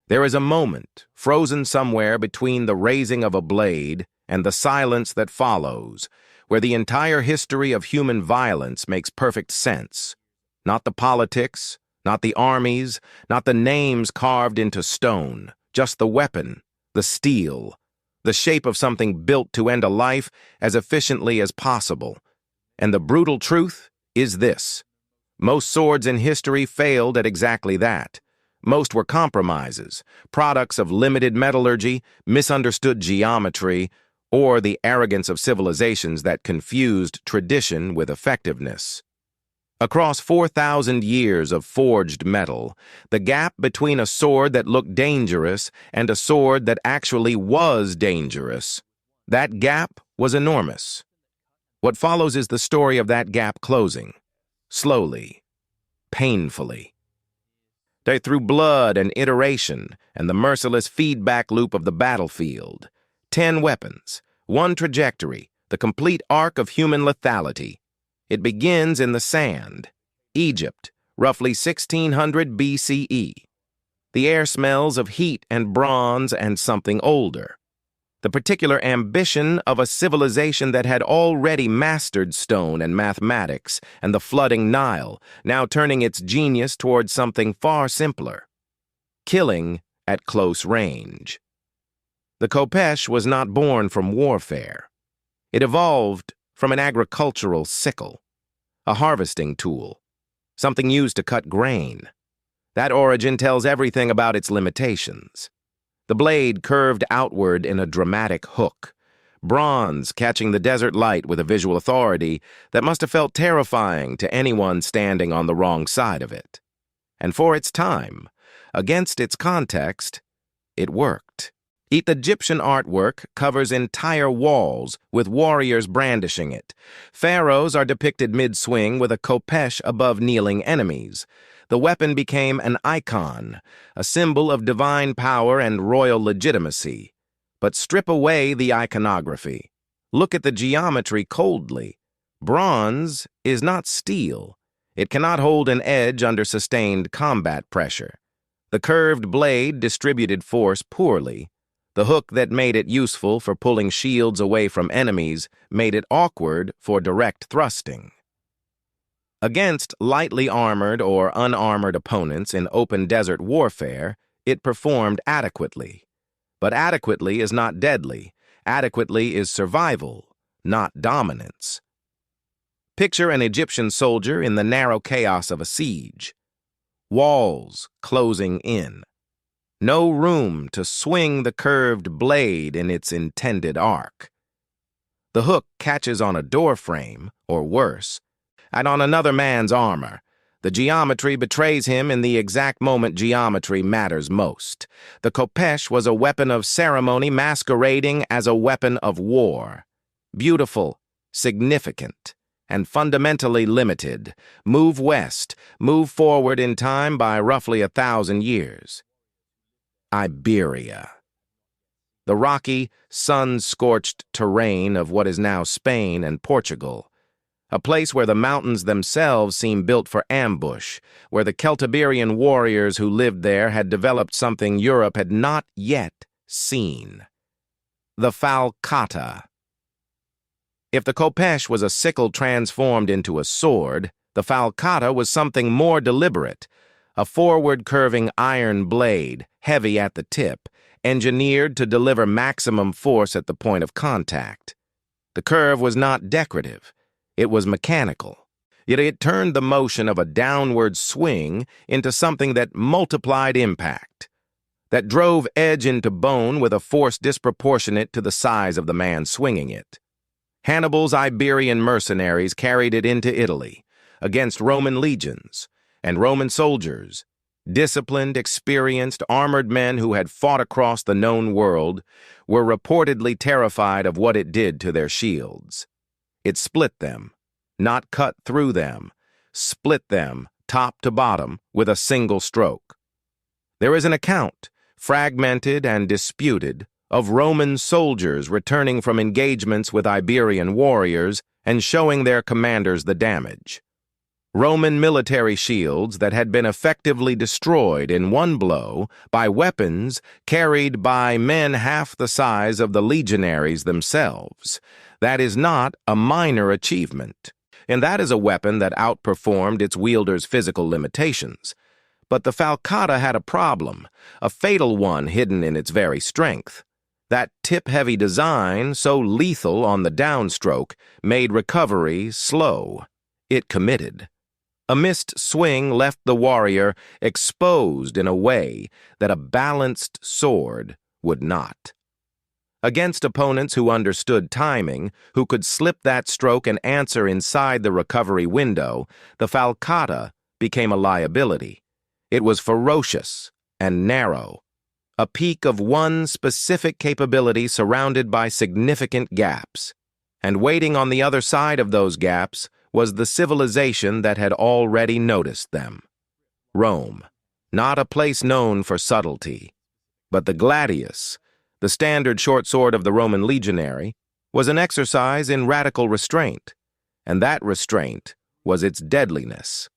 There is a moment, frozen somewhere between the raising of a blade and the silence that follows, where the entire history of human violence makes perfect sense. Not the politics, not the armies, not the names carved into stone, just the weapon, the steel, the shape of something built to end a life as efficiently as possible. And the brutal truth is this: most swords in history failed at exactly that. Most were compromises, products of limited metallurgy, misunderstood geometry, or the arrogance of civilizations that confused tradition with effectiveness. Across 4,000 years of forged metal, the gap between a sword that looked dangerous and a sword that actually was dangerous, that gap was enormous. What follows is the story of that gap closing, slowly, painfully. Through blood and iteration and the merciless feedback loop of the battlefield. 10 weapons, 1 trajectory, the complete arc of human lethality. It begins in the sand, Egypt, roughly 1600 BCE. The air smells of heat and bronze and something older. The particular ambition of a civilization that had already mastered stone and mathematics and the flooding Nile, now turning its genius towards something far simpler: killing at close range. The khopesh was not born from warfare. It evolved from an agricultural sickle, a harvesting tool, something used to cut grain. That origin tells everything about its limitations. The blade curved outward in a dramatic hook, bronze catching the desert light with a visual authority that must have felt terrifying to anyone standing on the wrong side of it. And for its time, against its context, it worked. Egyptian artwork covers entire walls with warriors brandishing it. Pharaohs are depicted mid-swing with a khopesh above kneeling enemies. The weapon became an icon, a symbol of divine power and royal legitimacy. But strip away the iconography. Look at the geometry coldly. Bronze is not steel. It cannot hold an edge under sustained combat pressure. The curved blade distributed force poorly. The hook that made it useful for pulling shields away from enemies made it awkward for direct thrusting. Against lightly armored or unarmored opponents in open desert warfare, it performed adequately. But adequately is not deadly. Adequately is survival, not dominance. Picture an Egyptian soldier in the narrow chaos of a siege. Walls closing in. No room to swing the curved blade in its intended arc. The hook catches on a door frame, or worse, and on another man's armor. The geometry betrays him in the exact moment geometry matters most. The khopesh was a weapon of ceremony masquerading as a weapon of war. Beautiful, significant, and fundamentally limited. Move west, move forward in time by roughly 1,000 years. Iberia. The rocky, sun-scorched terrain of what is now Spain and Portugal. A place where the mountains themselves seem built for ambush, where the Iberian warriors who lived there had developed something Europe had not yet seen. The falcata. If the khopesh was a sickle transformed into a sword, the falcata was something more deliberate, a forward-curving iron blade, heavy at the tip, engineered to deliver maximum force at the point of contact. The curve was not decorative. It was mechanical, yet it turned the motion of a downward swing into something that multiplied impact, that drove edge into bone with a force disproportionate to the size of the man swinging it. Hannibal's Iberian mercenaries carried it into Italy, against Roman legions, and Roman soldiers, disciplined, experienced, armored men who had fought across the known world, were reportedly terrified of what it did to their shields. It split them, not cut through them, split them, top to bottom, with a single stroke. There is an account, fragmented and disputed, of Roman soldiers returning from engagements with Iberian warriors and showing their commanders the damage. Roman military shields that had been effectively destroyed in one blow by weapons carried by men half the size of the legionaries themselves. That is not a minor achievement, and that is a weapon that outperformed its wielder's physical limitations. But the falcata had a problem, a fatal one hidden in its very strength. That tip-heavy design, so lethal on the downstroke, made recovery slow. It committed. A missed swing left the warrior exposed in a way that a balanced sword would not. Against opponents who understood timing, who could slip that stroke and answer inside the recovery window, the falcata became a liability. It was ferocious and narrow, a peak of one specific capability surrounded by significant gaps. And waiting on the other side of those gaps was the civilization that had already noticed them. Rome, not a place known for subtlety, but the gladius, the standard short sword of the Roman legionary, was an exercise in radical restraint, and that restraint was its deadliness.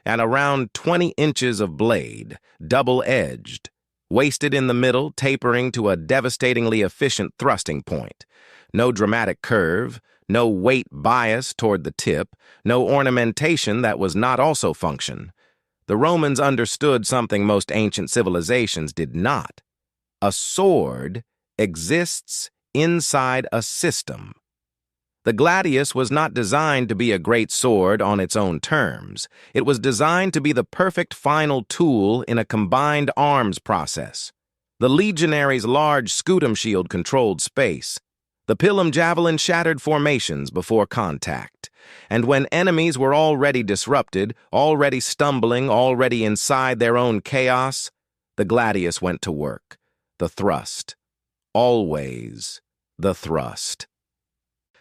And around 20 inches of blade, double-edged, wasted in the middle, tapering to a devastatingly efficient thrusting point. No dramatic curve, no weight bias toward the tip, no ornamentation that was not also function. The Romans understood something most ancient civilizations did not. A sword exists inside a system. The gladius was not designed to be a great sword on its own terms. It was designed to be the perfect final tool in a combined arms process. The legionary's large scutum shield controlled space. The pilum javelin shattered formations before contact. And when enemies were already disrupted, already stumbling, already inside their own chaos, the gladius went to work. The thrust. Always the thrust.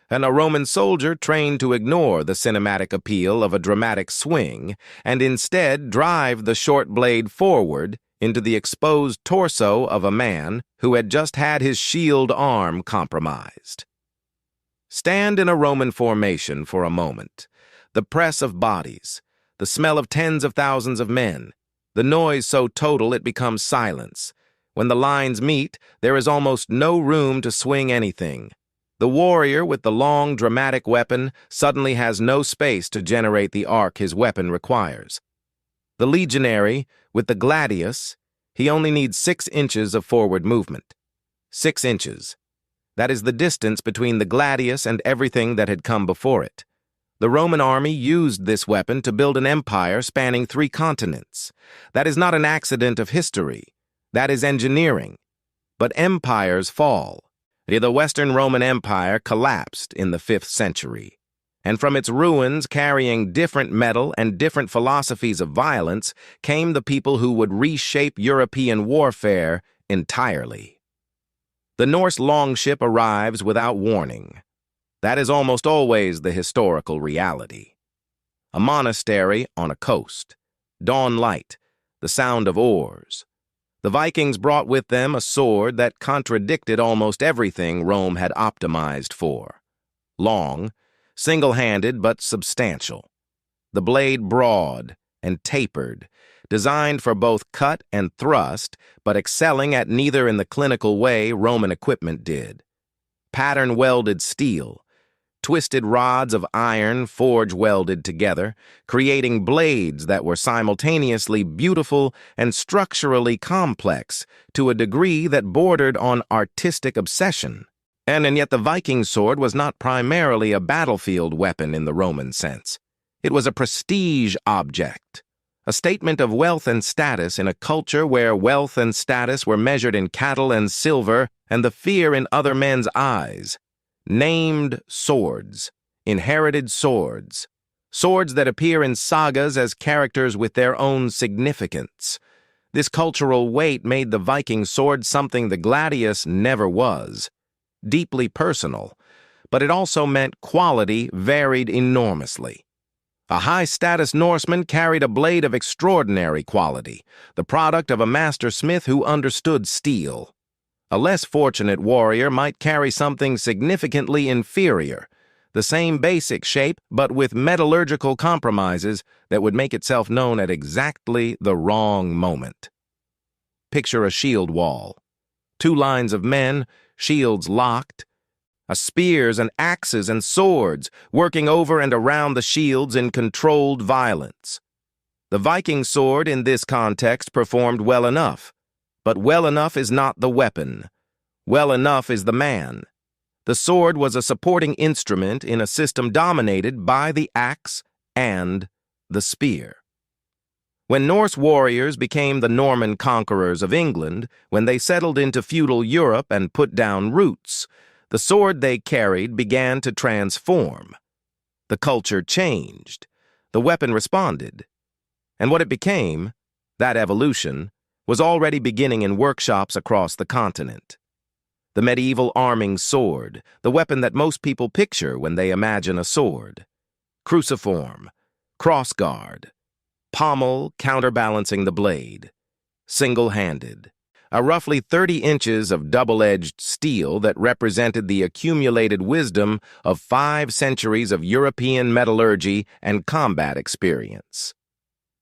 And a Roman soldier trained to ignore the cinematic appeal of a dramatic swing and instead drive the short blade forward into the exposed torso of a man who had just had his shield arm compromised. Stand in a Roman formation for a moment. The press of bodies, the smell of tens of thousands of men, the noise so total it becomes silence. When the lines meet, there is almost no room to swing anything. The warrior with the long, dramatic weapon suddenly has no space to generate the arc his weapon requires. The legionary, with the gladius, he only needs 6 inches of forward movement. 6 inches. That is the distance between the gladius and everything that had come before it. The Roman army used this weapon to build an empire spanning 3 continents. That is not an accident of history. That is engineering. But empires fall. The Western Roman Empire collapsed in the 5th century. And from its ruins, carrying different metal and different philosophies of violence, came the people who would reshape European warfare entirely. The Norse longship arrives without warning. That is almost always the historical reality. A monastery on a coast. Dawn light, the sound of oars. The Vikings brought with them a sword that contradicted almost everything Rome had optimized for. Long, single-handed but substantial. The blade broad and tapered, designed for both cut and thrust, but excelling at neither in the clinical way Roman equipment did. Pattern-welded steel, twisted rods of iron forge-welded together, creating blades that were simultaneously beautiful and structurally complex to a degree that bordered on artistic obsession. And yet the Viking sword was not primarily a battlefield weapon in the Roman sense. It was a prestige object, a statement of wealth and status in a culture where wealth and status were measured in cattle and silver and the fear in other men's eyes. Named swords, inherited swords, swords that appear in sagas as characters with their own significance. This cultural weight made the Viking sword something the gladius never was. Deeply personal, but it also meant quality varied enormously. A high-status Norseman carried a blade of extraordinary quality, the product of a master smith who understood steel. A less fortunate warrior might carry something significantly inferior, the same basic shape, but with metallurgical compromises that would make itself known at exactly the wrong moment. Picture a shield wall. Two lines of men, shields locked, spears and axes and swords working over and around the shields in controlled violence. The Viking sword in this context performed well enough, but well enough is not the weapon. Well enough is the man. The sword was a supporting instrument in a system dominated by the axe and the spear. When Norse warriors became the Norman conquerors of England, when they settled into feudal Europe and put down roots, the sword they carried began to transform. The culture changed. The weapon responded. And what it became, that evolution, was already beginning in workshops across the continent. The medieval arming sword, the weapon that most people picture when they imagine a sword. Cruciform, crossguard, pommel counterbalancing the blade. Single-handed. A roughly 30 inches of double-edged steel that represented the accumulated wisdom of 5 centuries of European metallurgy and combat experience.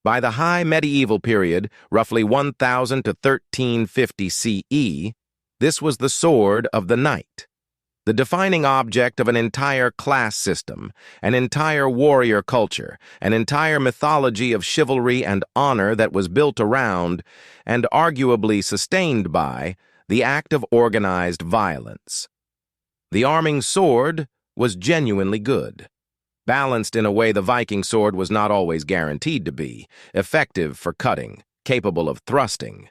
By the high medieval period, roughly 1000 to 1350 CE, this was the sword of the knight, the defining object of an entire class system, an entire warrior culture, an entire mythology of chivalry and honor that was built around, and arguably sustained by, the act of organized violence. The arming sword was genuinely good. Balanced in a way the Viking sword was not always guaranteed to be, effective for cutting, capable of thrusting.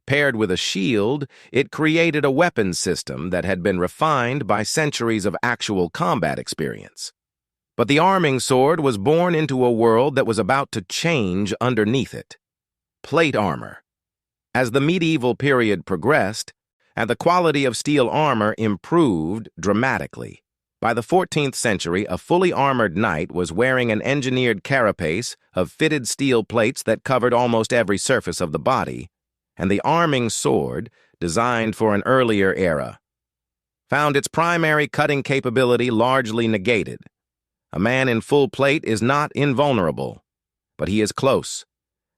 Paired with a shield, it created a weapon system that had been refined by centuries of actual combat experience. But the arming sword was born into a world that was about to change underneath it. Plate armor. As the medieval period progressed, and the quality of steel armor improved dramatically, by the 14th century, a fully armored knight was wearing an engineered carapace of fitted steel plates that covered almost every surface of the body, and the arming sword, designed for an earlier era, found its primary cutting capability largely negated. A man in full plate is not invulnerable, but he is close,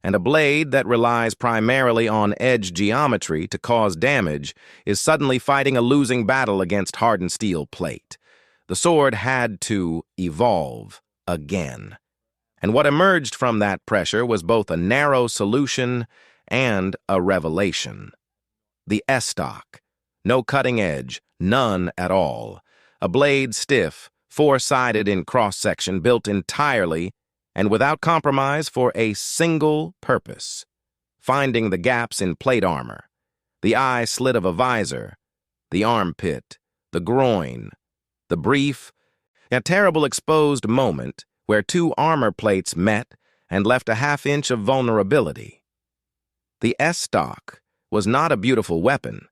and a blade that relies primarily on edge geometry to cause damage is suddenly fighting a losing battle against hardened steel plate. The sword had to evolve again. And what emerged from that pressure was both a narrow solution and a revelation. The estock. No cutting edge, none at all. A blade stiff, four-sided in cross-section, built entirely and without compromise for a single purpose: finding the gaps in plate armor, the eye slit of a visor, the armpit, the groin, the brief, yet terrible exposed moment where two armor plates met and left a half-inch of vulnerability. The estock was not a beautiful weapon.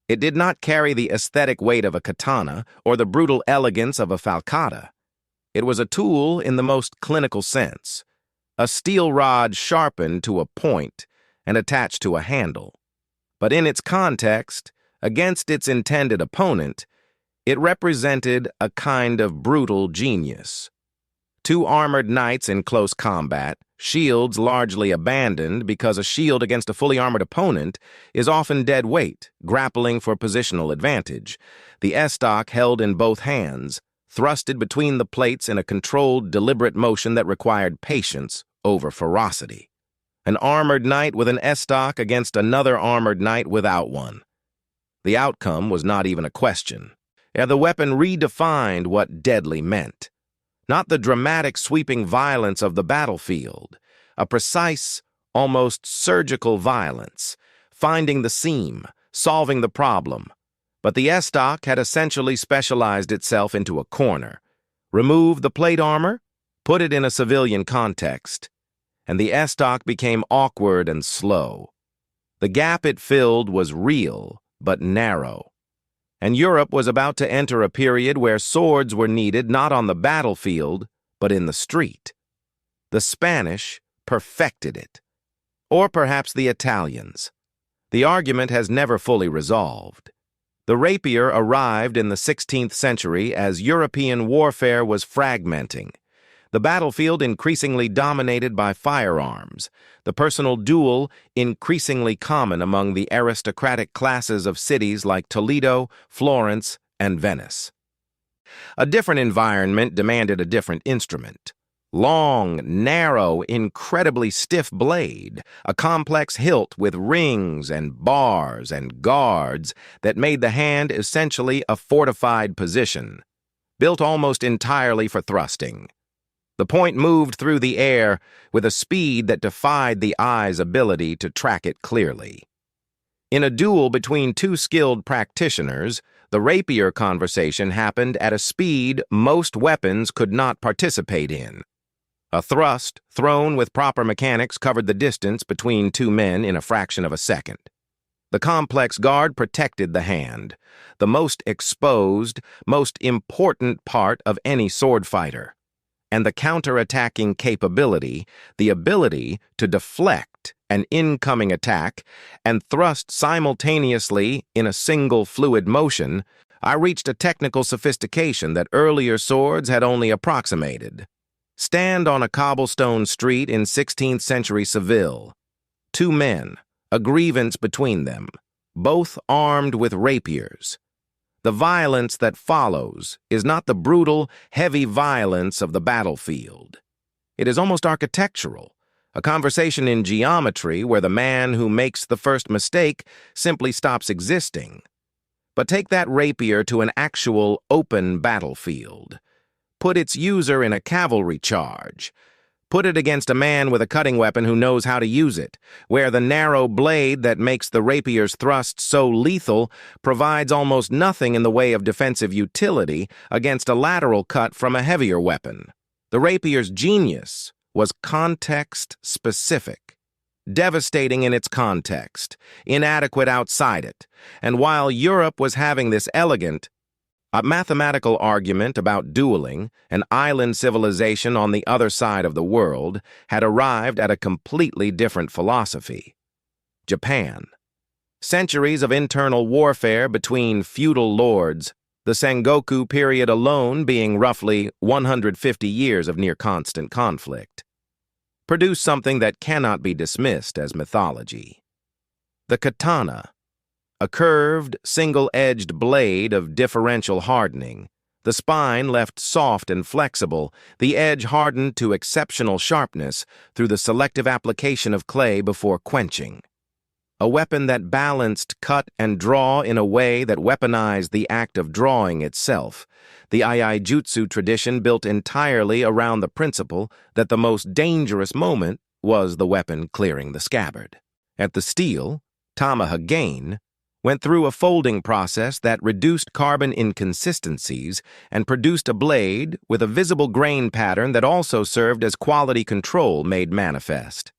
It did not carry the aesthetic weight of a katana or the brutal elegance of a falcata. It was a tool in the most clinical sense, a steel rod sharpened to a point and attached to a handle. But in its context, against its intended opponent, it represented a kind of brutal genius. Two armored knights in close combat, shields largely abandoned because a shield against a fully armored opponent is often dead weight, grappling for positional advantage. The estock held in both hands, thrusted between the plates in a controlled, deliberate motion that required patience over ferocity. An armored knight with an estock against another armored knight without one. The outcome was not even a question. The weapon redefined what deadly meant. Not the dramatic, sweeping violence of the battlefield, a precise, almost surgical violence, finding the seam, solving the problem. But the estock had essentially specialized itself into a corner. Remove the plate armor, put it in a civilian context, and the estock became awkward and slow. The gap it filled was real, but narrow. And Europe was about to enter a period where swords were needed not on the battlefield, but in the street. The Spanish perfected it. Or perhaps the Italians. The argument has never fully resolved. The rapier arrived in the 16th century as European warfare was fragmenting. The battlefield increasingly dominated by firearms, the personal duel increasingly common among the aristocratic classes of cities like Toledo, Florence, and Venice. A different environment demanded a different instrument. Long, narrow, incredibly stiff blade, a complex hilt with rings and bars and guards that made the hand essentially a fortified position, built almost entirely for thrusting. The point moved through the air with a speed that defied the eye's ability to track it clearly. In a duel between two skilled practitioners, the rapier conversation happened at a speed most weapons could not participate in. A thrust, thrown with proper mechanics, covered the distance between two men in a fraction of a second. The complex guard protected the hand, the most exposed, most important part of any sword fighter. And the counter-attacking capability, the ability to deflect an incoming attack and thrust simultaneously in a single fluid motion, I reached a technical sophistication that earlier swords had only approximated. Stand on a cobblestone street in 16th century Seville. Two men, a grievance between them, both armed with rapiers. The violence that follows is not the brutal, heavy violence of the battlefield. It is almost architectural, a conversation in geometry where the man who makes the first mistake simply stops existing. But take that rapier to an actual open battlefield. Put its user in a cavalry charge. Put it against a man with a cutting weapon who knows how to use it, where the narrow blade that makes the rapier's thrust so lethal provides almost nothing in the way of defensive utility against a lateral cut from a heavier weapon. The rapier's genius was context-specific, devastating in its context, inadequate outside it, and while Europe was having this elegant, a mathematical argument about dueling, an island civilization on the other side of the world had arrived at a completely different philosophy. Japan. Centuries of internal warfare between feudal lords, the Sengoku period alone being roughly 150 years of near-constant conflict, produced something that cannot be dismissed as mythology. The katana, a curved, single-edged blade of differential hardening, the spine left soft and flexible, the edge hardened to exceptional sharpness through the selective application of clay before quenching. A weapon that balanced cut and draw in a way that weaponized the act of drawing itself. The Iaijutsu tradition built entirely around the principle that the most dangerous moment was the weapon clearing the scabbard. At the steel, Tamahagain went through a folding process that reduced carbon inconsistencies and produced a blade with a visible grain pattern that also served as quality control made manifest.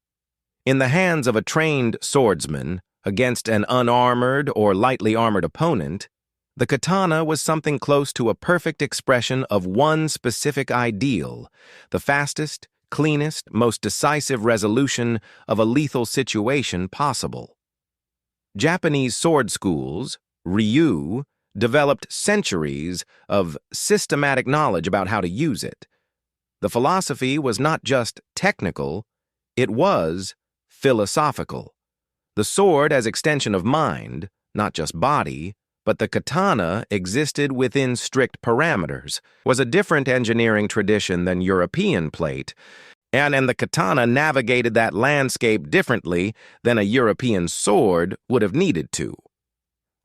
In the hands of a trained swordsman against an unarmored or lightly armored opponent, the katana was something close to a perfect expression of one specific ideal, the fastest, cleanest, most decisive resolution of a lethal situation possible. Japanese sword schools, ryu, developed centuries of systematic knowledge about how to use it. The philosophy was not just technical, it was philosophical. The sword as extension of mind, not just body, but the katana existed within strict parameters, was a different engineering tradition than European plate, and the katana navigated that landscape differently than a European sword would have needed to.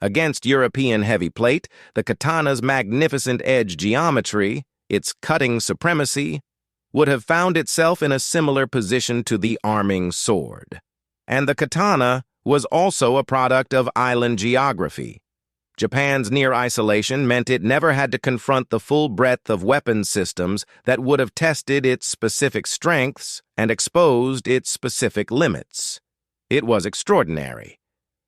Against European heavy plate, the katana's magnificent edge geometry, its cutting supremacy, would have found itself in a similar position to the arming sword. And the katana was also a product of island geography. Japan's near isolation meant it never had to confront the full breadth of weapons systems that would have tested its specific strengths and exposed its specific limits. It was extraordinary.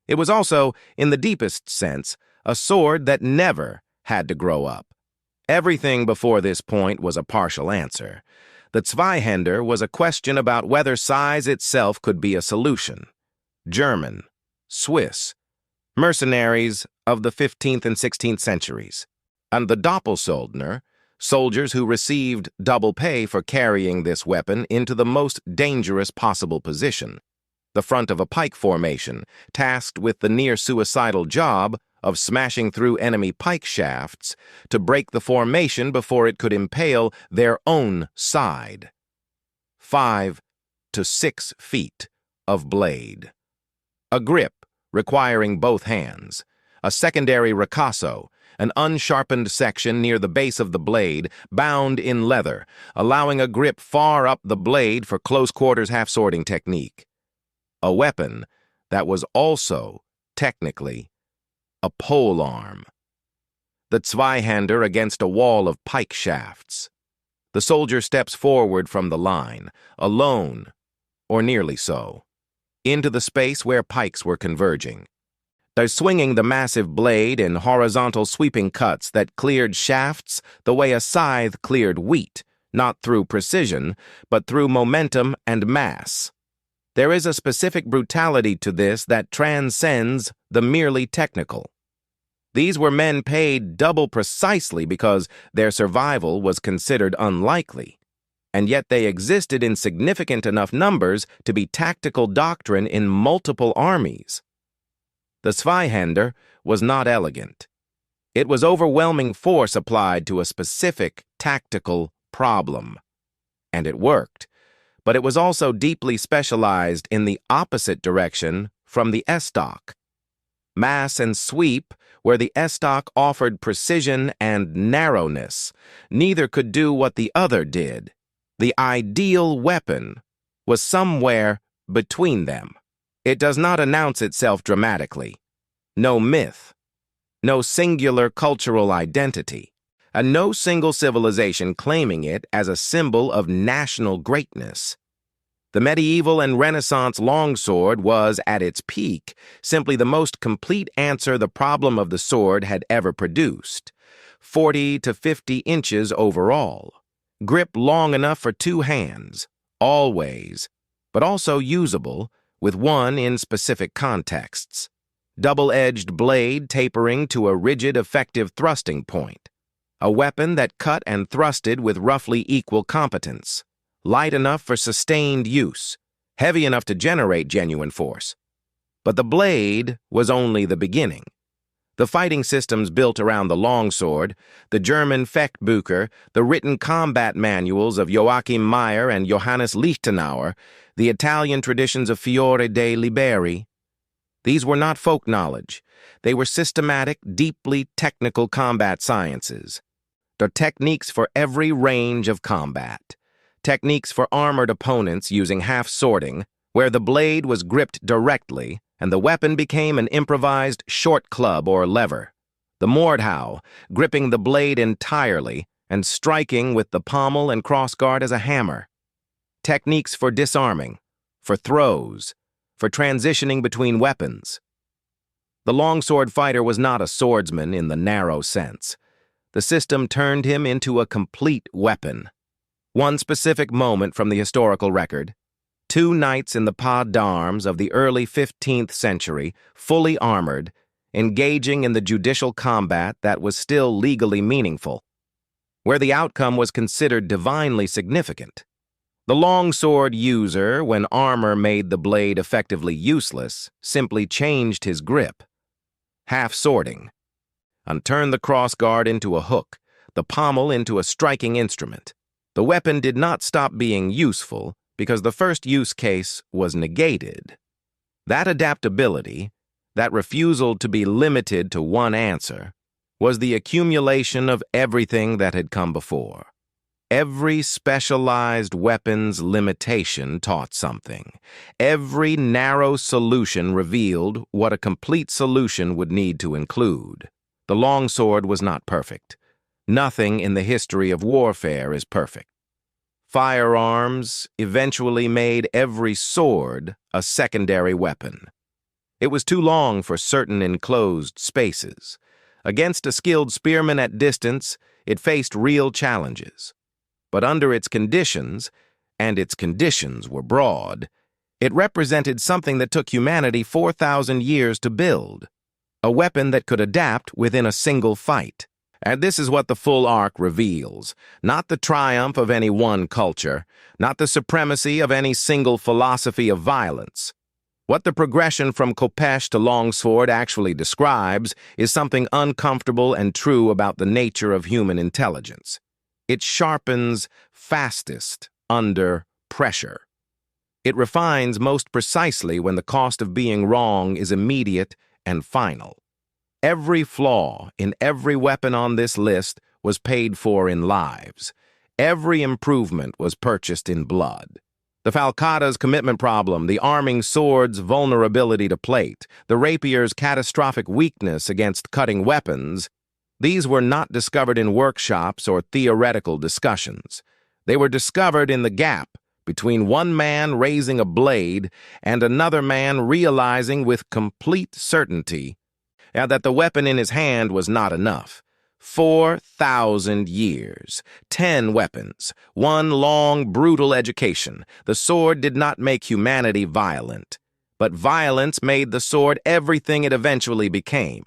It was also, in the deepest sense, a sword that never had to grow up. Everything before this point was a partial answer. The zweihander was a question about whether size itself could be a solution. German, Swiss, mercenaries of the 15th and 16th centuries, and the doppelsoldner, soldiers who received double pay for carrying this weapon into the most dangerous possible position, the front of a pike formation, tasked with the near-suicidal job of smashing through enemy pike shafts to break the formation before it could impale their own side. 5 to 6 feet of blade. A grip requiring both hands, a secondary ricasso, an unsharpened section near the base of the blade, bound in leather, allowing a grip far up the blade for close-quarters half-swording technique. A weapon that was also, technically, a polearm. The zweihander against a wall of pike shafts. The soldier steps forward from the line, alone, or nearly so, into the space where pikes were converging. They're swinging the massive blade in horizontal sweeping cuts that cleared shafts the way a scythe cleared wheat, not through precision, but through momentum and mass. There is a specific brutality to this that transcends the merely technical. These were men paid double precisely because their survival was considered unlikely, and yet they existed in significant enough numbers to be tactical doctrine in multiple armies. The zweihander was not elegant. It was overwhelming force applied to a specific tactical problem. And it worked, but it was also deeply specialized in the opposite direction from the estock. Mass and sweep, where the estock offered precision and narrowness, neither could do what the other did. The ideal weapon was somewhere between them. It does not announce itself dramatically. No myth, no singular cultural identity, and no single civilization claiming it as a symbol of national greatness. The medieval and Renaissance longsword was, at its peak, simply the most complete answer the problem of the sword had ever produced. 40 to 50 inches overall. Grip long enough for 2 hands, always, but also usable, with one in specific contexts. Double-edged blade tapering to a rigid, effective thrusting point. A weapon that cut and thrusted with roughly equal competence. Light enough for sustained use, heavy enough to generate genuine force. But the blade was only the beginning. The fighting systems built around the longsword, the German Fechtbücher, the written combat manuals of Joachim Meyer and Johannes Lichtenauer, the Italian traditions of Fiore de Liberi. These were not folk knowledge. They were systematic, deeply technical combat sciences. The techniques for every range of combat. Techniques for armored opponents using half-sorting, where the blade was gripped directly and the weapon became an improvised short club or lever. The Mordhau, gripping the blade entirely and striking with the pommel and crossguard as a hammer. Techniques for disarming, for throws, for transitioning between weapons. The longsword fighter was not a swordsman in the narrow sense. The system turned him into a complete weapon. One specific moment from the historical record, 2 knights in the pas d'armes of the early 15th century, fully armored, engaging in the judicial combat that was still legally meaningful, where the outcome was considered divinely significant. The longsword user, when armor made the blade effectively useless, simply changed his grip. Half-swording, and turned the crossguard into a hook, the pommel into a striking instrument. The weapon did not stop being useful because the first use case was negated. That adaptability, that refusal to be limited to one answer, was the accumulation of everything that had come before. Every specialized weapon's limitation taught something. Every narrow solution revealed what a complete solution would need to include. The longsword was not perfect. Nothing in the history of warfare is perfect. Firearms eventually made every sword a secondary weapon. It was too long for certain enclosed spaces. Against a skilled spearman at distance, it faced real challenges. But under its conditions, and its conditions were broad, it represented something that took humanity 4,000 years to build. a weapon that could adapt within a single fight. And this is what the full arc reveals, not the triumph of any one culture, not the supremacy of any single philosophy of violence. What the progression from khopesh to longsword actually describes is something uncomfortable and true about the nature of human intelligence. It sharpens fastest under pressure. It refines most precisely when the cost of being wrong is immediate and final. Every flaw in every weapon on this list was paid for in lives. Every improvement was purchased in blood. The falcata's commitment problem, the arming sword's vulnerability to plate, the rapier's catastrophic weakness against cutting weapons, these were not discovered in workshops or theoretical discussions. They were discovered in the gap between one man raising a blade and another man realizing with complete certainty that the weapon in his hand was not enough. 4,000 years, 10 weapons, one long, brutal education. The sword did not make humanity violent, but violence made the sword everything it eventually became.